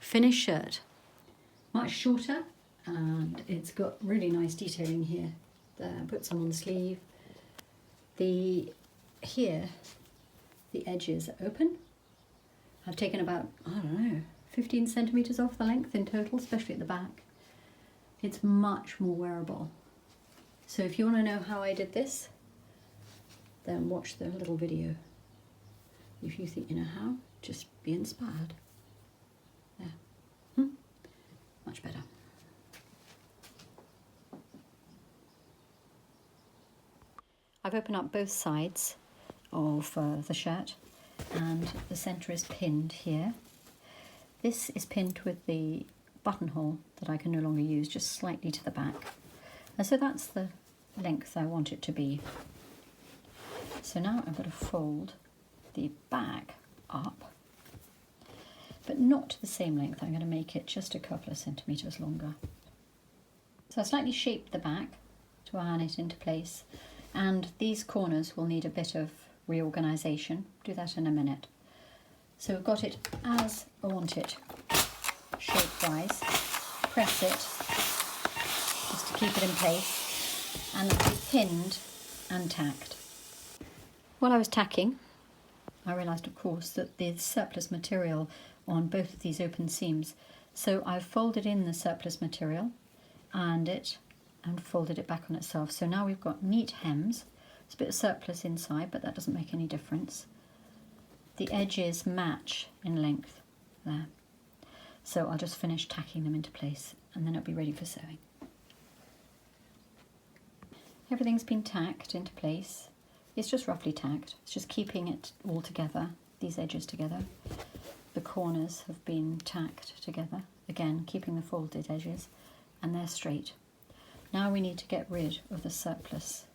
finished shirt. Much shorter, and it's got really nice detailing here. There, put some on the sleeve. Here, the edges are open. I've taken about, I don't know, 15 centimetres off the length in total, especially at the back. It's much more wearable. So if you want to know how I did this, then watch the little video. If you think you know how, just be inspired. There. Much better. I've opened up both sides of the shirt, and the centre is pinned here. This is pinned with the buttonhole that I can no longer use, just slightly to the back. And so that's the length I want it to be. So now I've got to fold the back up, but not to the same length. I'm going to make it just a couple of centimetres longer. So I slightly shaped the back to iron it into place, and these corners will need a bit of reorganisation. Do that in a minute. So we've got it as I want it, shape-wise. Press it just to keep it in place, and it'll be pinned and tacked. While I was tacking, I realised, of course, that there's surplus material on both of these open seams. So I've folded in the surplus material, ironed it, and folded it back on itself. So now we've got neat hems. There's a bit of surplus inside, but that doesn't make any difference. The edges match in length there. So I'll just finish tacking them into place, and then it'll be ready for sewing. Everything's been tacked into place. It's just roughly tacked. It's just keeping it all together, these edges together. The corners have been tacked together, again keeping the folded edges, and they're straight. Now we need to get rid of the surplus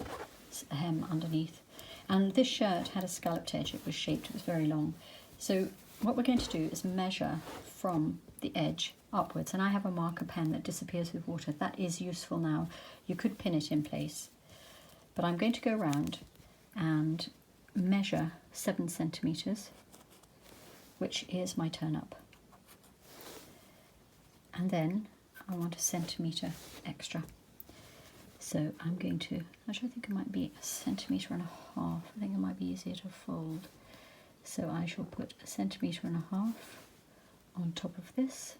hem underneath. And this shirt had a scalloped edge. It was shaped, it was very long. So what we're going to do is measure from the edge upwards. And I have a marker pen that disappears with water. That is useful now. You could pin it in place. But I'm going to go around and measure 7 centimetres, which is my turn up. And then I want a centimetre extra. So I'm going to, actually I think it might be 1.5 centimetres. I think it might be easier to fold. So I shall put 1.5 centimetres on top of this.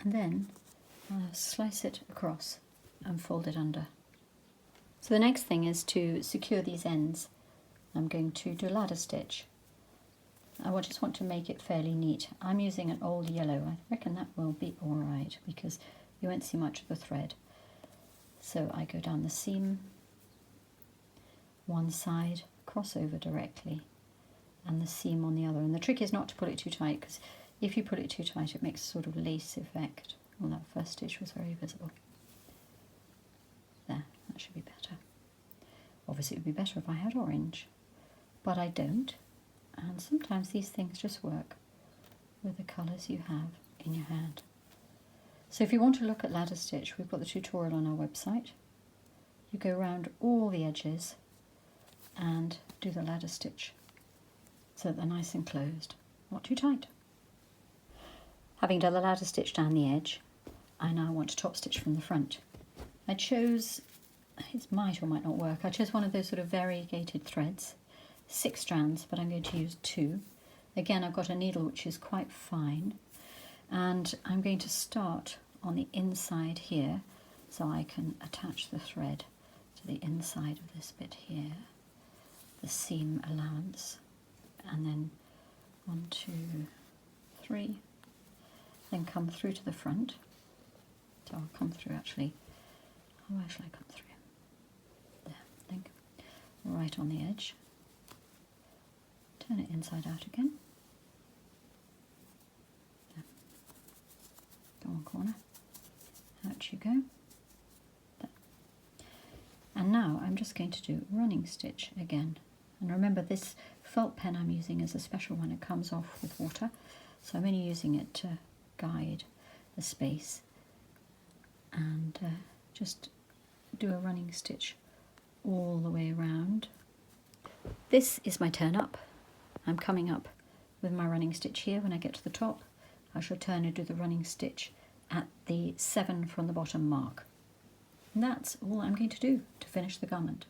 And then I'll slice it across and fold it under. So the next thing is to secure these ends. I'm going to do a ladder stitch. I just want to make it fairly neat. I'm using an old yellow. I reckon that will be alright because you won't see much of the thread. So I go down the seam, one side, cross over directly, and the seam on the other. And the trick is not to pull it too tight, because if you pull it too tight it makes a sort of lace effect. Well, that first stitch was very visible. There, that should be better. Obviously it would be better if I had orange, but I don't. And sometimes these things just work with the colours you have in your hand. So if you want to look at ladder stitch, we've got the tutorial on our website. You go around all the edges and do the ladder stitch so that they're nice and closed, not too tight. Having done the ladder stitch down the edge, I now want to top stitch from the front. I chose, it might or might not work, I chose one of those sort of variegated threads, 6 strands, but I'm going to use 2. Again, I've got a needle which is quite fine, and I'm going to start on the inside here so I can attach the thread to the inside of this bit here, the seam allowance, and then 1, 2, 3, then come through to the front. So I'll come through actually, where shall I come through? There, I think, right on the edge. Turn it inside out again. There. Go one corner. Out you go. There. And now I'm just going to do running stitch again. And remember, this felt pen I'm using is a special one. It comes off with water, so I'm only using it to guide the space. And just do a running stitch all the way around. This is my turn up. I'm coming up with my running stitch here. When I get to the top, I shall turn and do the running stitch at the 7 from the bottom mark. And that's all I'm going to do to finish the garment.